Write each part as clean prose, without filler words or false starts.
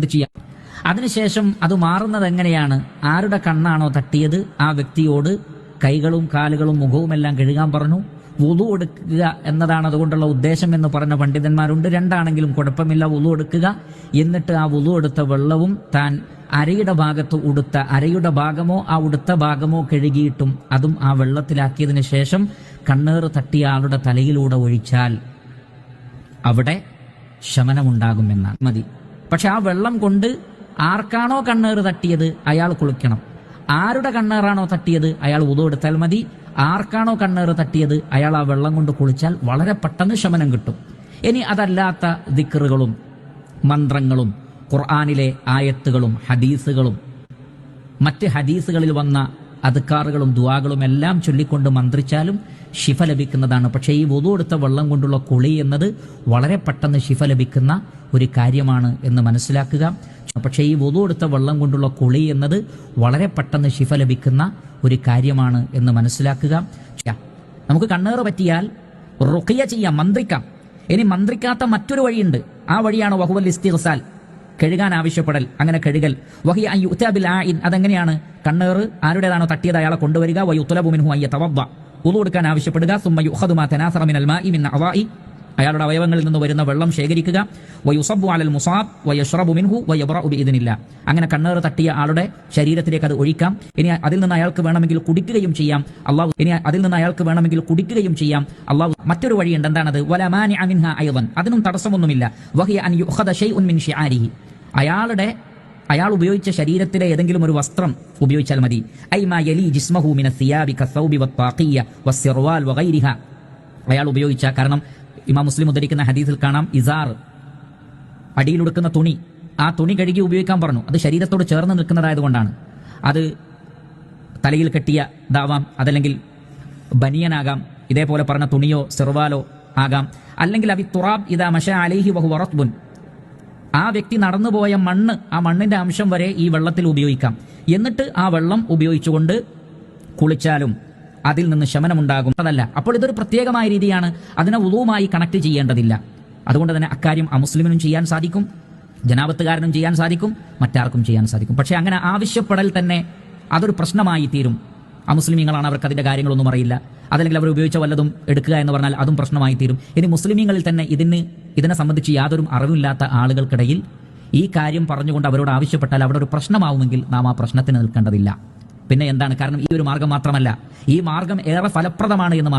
അത് ചെയ്യാം. അതിനുശേഷം അത് മാറുന്നത് എങ്ങനെയാണ്? ആരുടെ കണ്ണാണോ തട്ടിയത് ആ വ്യക്തിയോട് കൈകളും കാലുകളും മുഖവും എല്ലാം കഴുകാൻ പറഞ്ഞു. വുളു എടുക്കുക എന്നതാണ് അതുകൊണ്ടുള്ള ഉദ്ദേശം എന്ന് പറഞ്ഞ പണ്ഡിതന്മാരുണ്ട്. രണ്ടാണെങ്കിലും കുഴപ്പമില്ല. വുളു എടുക്കുക, എന്നിട്ട് ആ വുളു എടുത്ത വെള്ളവും താൻ അരയുടെ ഭാഗത്ത് ഉടുത്ത അരയുടെ ഭാഗമോ ആ ഉടുത്ത ഭാഗമോ കഴുകിയിട്ടും അതും ആ വെള്ളത്തിലാക്കിയതിനു ശേഷം കണ്ണേറ് തട്ടിയ ആളുടെ തലയിലൂടെ ഒഴിച്ചാൽ അവിടെ ശമനമുണ്ടാകുമെന്നാണ്. മതി. പക്ഷെ ആ വെള്ളം കൊണ്ട് ആർക്കാണോ കണ്ണേറ് തട്ടിയത് അയാൾ കുളിക്കണം. ആരുടെ കണ്ണേറാണോ തട്ടിയത് അയാൾ വുളു എടുത്താൽ മതി. ആർക്കാണോ കണ്ണേറ് തട്ടിയത് അയാൾ ആ വെള്ളം കൊണ്ട് കുളിച്ചാൽ വളരെ പെട്ടെന്ന് ശമനം കിട്ടും. ഇനി അതല്ലാത്ത ദിക്റുകളും മന്ത്രങ്ങളും ഖുർആനിലെ ആയത്തുകളും ഹദീസുകളും മറ്റ് ഹദീസുകളിൽ വന്ന അദ്കാറുകളും ദുആകളും എല്ലാം ചൊല്ലിക്കൊണ്ട് മന്ത്രിച്ചാലും ശിഫ ലഭിക്കുന്നതാണ്. പക്ഷേ ഈ വുളു എടുത്ത വെള്ളം കൊണ്ടുള്ള കുളി എന്നത് വളരെ പെട്ടെന്ന് ശിഫ ലഭിക്കുന്ന ഒരു കാര്യമാണ് എന്ന് മനസ്സിലാക്കുക. പക്ഷേ ഈ വുളു എടുത്ത വെള്ളം കൊണ്ടുള്ള കുളി എന്നത് വളരെ പെട്ടെന്ന് ശിഫ ലഭിക്കുന്ന ഒരു കാര്യമാണ് എന്ന് മനസ്സിലാക്കുക. നമുക്ക് കണ്ണേറ് പറ്റിയാൽ റുഖിയ ചെയ്യാം, മന്ത്രിക്കാം. ഇനി മന്ത്രിക്കാത്ത മറ്റൊരു വഴിയുണ്ട്. ആ വഴിയാണ് വഹുവൽ ഇസ്തിഗ്സാൽ, കഴുകാൻ ആവശ്യപ്പെടൽ. അങ്ങനെ കഴുകൽ. വഹിയ അൻ യുഅ്ത ബിൽ ആഇൻ, അതെങ്ങനെയാണ്? കണ്ണേറ് ആരുടേതാണോ തട്ടിയത് അയാളെ കൊണ്ടുവരിക. വയുത്ലബു മിൻഹു അൻ യതവദ്ദ, വുളു എടുക്കാൻ ആവശ്യപ്പെടുക. സുമ്മ യുഖദു മാ തനാസറ മിനൽ മാഇ മിൻ അഅ്വാഇ, അയാളുടെ അവയവങ്ങളിൽ നിന്ന് വരുന്ന വെള്ളം ശേഖരിക്കുക. വയുസബ്ബു അലൽ മുസാബ് വയശ്റബു മിൻഹു വയബ്റഉ ബിഇദ്നില്ലാ, അങ്ങനെ കണ്ണേറ് തട്ടിയ ആളുടെ ശരീരത്തിലേക്ക് അത് ഒഴിക്കാം. ഇനി അതിൽ നിന്ന് അയാൾക്ക് വേണമെങ്കിൽ കുടിക്കുകയും ചെയ്യാം. അല്ലാഹു മറ്റൊരു വഴിയുണ്ട്. എന്താണത്? വലാ മാനിഅ മിൻഹാ അയ്ളൻ, അതിനും തടസ്സമൊന്നുമില്ല. വഹിയ അൻ യുഖദ ശൈഉൻ മിൻ ശിആരിഹി, അയാൾ ഉപയോഗിച്ച ശരീരത്തിലെ ഏതെങ്കിലും ഒരു വസ്ത്രം ഉപയോഗിച്ചാൽ മതി. ഐ മാ യലി ജിസ്മഹു മിന സിയാബി കസ്സൗബി വത്താഖിയ്യ വസ്സിർവാൽ വഗൈരിഹ, അയാൾ ഉപയോഗിച്ച, കാരണം ഇമാം മുസ്ലിം ഉദ്ധരിക്കുന്ന ഹദീസിൽ കാണാം, ഇസാർ അടിയിലുടുക്കുന്ന തുണി, ആ തുണി കഴുകി ഉപയോഗിക്കാൻ പറഞ്ഞു. അത് ശരീരത്തോട് ചേർന്ന് നിൽക്കുന്നതായതുകൊണ്ടാണ്. അത് തലയിൽ കെട്ടിയതാവാം, അതല്ലെങ്കിൽ ബനിയനാകാം, ഇതേപോലെ പറഞ്ഞ തുണിയോ സെർവാലോ ആകാം. അല്ലെങ്കിൽ അവി തുറാബ് ഇദാ മശാ അലൈഹി വഹുവ റത്ബുൻ, ആ വ്യക്തി നടന്നുപോയ മണ്ണ്, ആ മണ്ണിന്റെ അംശം വരെ ഈ വെള്ളത്തിൽ ഉപയോഗിക്കാം. എന്നിട്ട് ആ വെള്ളം ഉപയോഗിച്ചുകൊണ്ട് കുളിച്ചാലും അതിൽ നിന്ന് ശമനമുണ്ടാകും. അതല്ല, അപ്പോൾ ഇതൊരു പ്രത്യേകമായ രീതിയാണ്. അതിനെ വുളുവുമായി കണക്ട് ചെയ്യേണ്ടതില്ല. അതുകൊണ്ട് തന്നെ അക്കാര്യം അമുസ്ലിമിനും ചെയ്യാൻ സാധിക്കും, ജനാപത്തുകാരനും ചെയ്യാൻ സാധിക്കും, മറ്റാർക്കും ചെയ്യാൻ സാധിക്കും. പക്ഷെ അങ്ങനെ ആവശ്യപ്പെടൽ തന്നെ അതൊരു പ്രശ്നമായി തീരും. അമുസ്ലിമീങ്ങളാണ്, അവർക്ക് അതിന്റെ കാര്യങ്ങളൊന്നും അറിയില്ല. അതല്ലെങ്കിൽ അവർ ഉപയോഗിച്ച വല്ലതും എടുക്കുക എന്ന് പറഞ്ഞാൽ അതും പ്രശ്നമായി തീരും. ഇനി മുസ്ലിമീങ്ങളിൽ തന്നെ ഇതിനെ സംബന്ധിച്ച് യാതൊരു അറിവില്ലാത്ത ആളുകൾക്കിടയിൽ ഈ കാര്യം പറഞ്ഞുകൊണ്ട് അവരോട് ആവശ്യപ്പെട്ടാൽ അവിടെ ഒരു പ്രശ്നമാവുമെങ്കിൽ നാം ആ പ്രശ്നത്തിന് നിൽക്കേണ്ടതില്ല. പിന്നെ എന്താണ്? കാരണം ഈ ഒരു മാർഗം മാത്രമല്ല, ഈ മാർഗം ഏറെ ഫലപ്രദമാണ് എന്ന്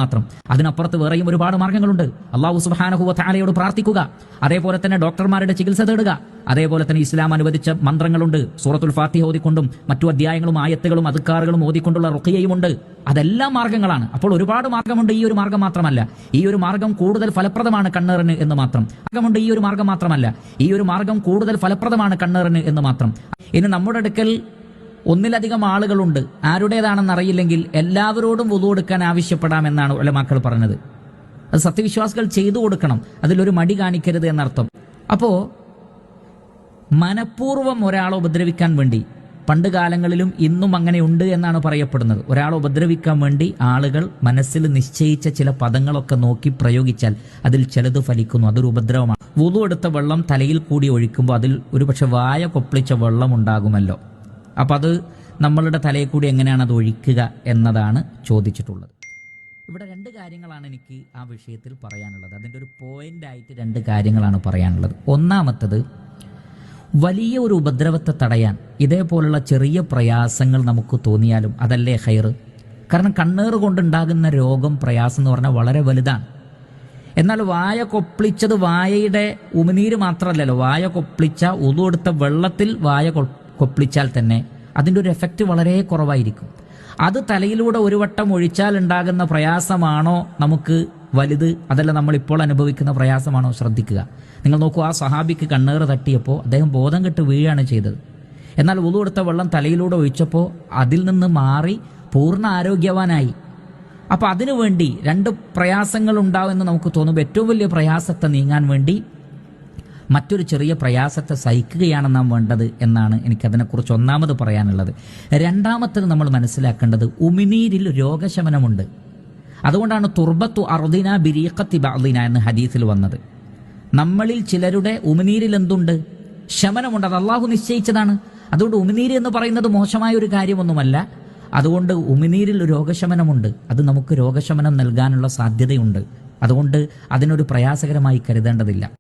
മാത്രം. അതിനപ്പുറത്ത് വേറെയും ഒരുപാട് മാർഗങ്ങളുണ്ട്. അല്ലാഹു സുബ്ഹാനഹു വ തആലയോട് പ്രാർത്ഥിക്കുക, അതേപോലെ തന്നെ ഡോക്ടർമാരുടെ ചികിത്സ തേടുക, അതേപോലെ തന്നെ ഇസ്ലാം അനുവദിച്ച മന്ത്രങ്ങളുണ്ട്. സൂറത്തുൽ ഫാത്തിഹ ഓതിക്കൊണ്ടും മറ്റു അധ്യായങ്ങളും ആയത്തുകളും അദ്കാറുകളും ഓതിക്കൊണ്ടുള്ള റുഖിയയുമുണ്ട്. അതെല്ലാം മാർഗങ്ങളാണ്. അപ്പോൾ ഒരുപാട് മാർഗമുണ്ട്, ഈ ഒരു മാർഗം മാത്രമല്ല. ഈ ഒരു മാർഗം കൂടുതൽ ഫലപ്രദമാണ് കണ്ണേറിന് എന്ന് മാത്രം. ഇനി നമ്മുടെ അടുക്കൽ ഒന്നിലധികം ആളുകളുണ്ട്, ആരുടേതാണെന്ന് അറിയില്ലെങ്കിൽ എല്ലാവരോടും വുളു എടുക്കാൻ ആവശ്യപ്പെടാമെന്നാണ് ഉലമാക്കൾ പറഞ്ഞത്. അത് സത്യവിശ്വാസികൾ ചെയ്തു കൊടുക്കണം, അതിലൊരു മടി കാണിക്കരുത് എന്നർത്ഥം. അപ്പോ മനഃപൂർവ്വം ഒരാളെ ഉപദ്രവിക്കാൻ വേണ്ടി, പണ്ട് കാലങ്ങളിലും ഇന്നും അങ്ങനെയുണ്ട് എന്നാണ് പറയപ്പെടുന്നത്, ഒരാളെ ഉപദ്രവിക്കാൻ വേണ്ടി ആളുകൾ മനസ്സിൽ നിശ്ചയിച്ച ചില പദങ്ങളൊക്കെ നോക്കി പ്രയോഗിച്ചാൽ അതിൽ ചിലത് ഫലിക്കുന്നു. അതൊരു ഉപദ്രവമാണ്. വുളു എടുത്ത വെള്ളം തലയിൽ കൂടി ഒഴിക്കുമ്പോൾ അതിൽ ഒരുപക്ഷെ വായ കൊപ്പിളിച്ച വെള്ളം ഉണ്ടാകുമല്ലോ. അപ്പം അത് നമ്മളുടെ തലയിൽ കൂടി എങ്ങനെയാണ് അത് ഒഴിക്കുക എന്നതാണ് ചോദിച്ചിട്ടുള്ളത്. ഇവിടെ രണ്ട് കാര്യങ്ങളാണ് എനിക്ക് ആ വിഷയത്തിൽ പറയാനുള്ളത്. അതിൻ്റെ ഒരു പോയിന്റായിട്ട് രണ്ട് കാര്യങ്ങളാണ് പറയാനുള്ളത്. ഒന്നാമത്തത്, വലിയ ഒരു ഉപദ്രവത്തെ തടയാൻ ഇതേപോലുള്ള ചെറിയ പ്രയാസങ്ങൾ നമുക്ക് തോന്നിയാലും അതല്ലേ ഖൈർ. കാരണം കണ്ണേറ് കൊണ്ടുണ്ടാകുന്ന രോഗം, പ്രയാസം എന്ന് പറഞ്ഞാൽ വളരെ വലുതാണ്. എന്നാൽ വായ കൊപ്പിളിച്ചത് വായയുടെ ഉമിനീര് മാത്രമല്ലല്ലോ, വായ കൊപ്പിളിച്ച വുളു എടുത്ത വെള്ളത്തിൽ വായ കൊപ്പിളിച്ചാൽ തന്നെ അതിൻ്റെ ഒരു എഫക്റ്റ് വളരെ കുറവായിരിക്കും. അത് തലയിലൂടെ ഒരു വട്ടം ഒഴിച്ചാൽ ഉണ്ടാകുന്ന പ്രയാസമാണോ നമുക്ക് വലുത്, അതല്ല നമ്മളിപ്പോൾ അനുഭവിക്കുന്ന പ്രയാസമാണോ? ശ്രദ്ധിക്കുക. നിങ്ങൾ നോക്കൂ, ആ സഹാബിക്ക് കണ്ണേറ് തട്ടിയപ്പോൾ അദ്ദേഹം ബോധം കെട്ട് വീഴുകയാണ് ചെയ്തത്. എന്നാൽ വുളു എടുത്ത വെള്ളം തലയിലൂടെ ഒഴിച്ചപ്പോൾ അതിൽ നിന്ന് മാറി പൂർണ്ണ ആരോഗ്യവാനായി. അപ്പോൾ അതിനുവേണ്ടി രണ്ട് പ്രയാസങ്ങൾ ഉണ്ടാവുമെന്ന് നമുക്ക് തോന്നുമ്പോൾ ഏറ്റവും വലിയ പ്രയാസത്തെ നീങ്ങാൻ വേണ്ടി മറ്റൊരു ചെറിയ പ്രയാസത്തെ സഹിക്കുകയാണ് നാം വേണ്ടത് എന്നാണ് എനിക്കതിനെക്കുറിച്ച് ഒന്നാമത് പറയാനുള്ളത്. രണ്ടാമത്തത് നമ്മൾ മനസ്സിലാക്കേണ്ടത്, ഉമിനീരിൽ രോഗശമനമുണ്ട്. അതുകൊണ്ടാണ് തുർബത്തു അർദിന ബിരീഖത്തി ബഅദിന എന്ന് ഹദീസിൽ വന്നത്. നമ്മളിൽ ചിലരുടെ ഉമിനീരിൽ എന്തുണ്ട്? ശമനമുണ്ട്. അത് അള്ളാഹു നിശ്ചയിച്ചതാണ്. അതുകൊണ്ട് ഉമിനീര് എന്ന് പറയുന്നത് മോശമായ ഒരു കാര്യമൊന്നുമല്ല. അതുകൊണ്ട് ഉമിനീരിൽ രോഗശമനമുണ്ട്. അത് നമുക്ക് രോഗശമനം നൽകാനുള്ള സാധ്യതയുണ്ട്. അതുകൊണ്ട് അതിനൊരു പ്രയാസകരമായി കരുതേണ്ടതില്ല.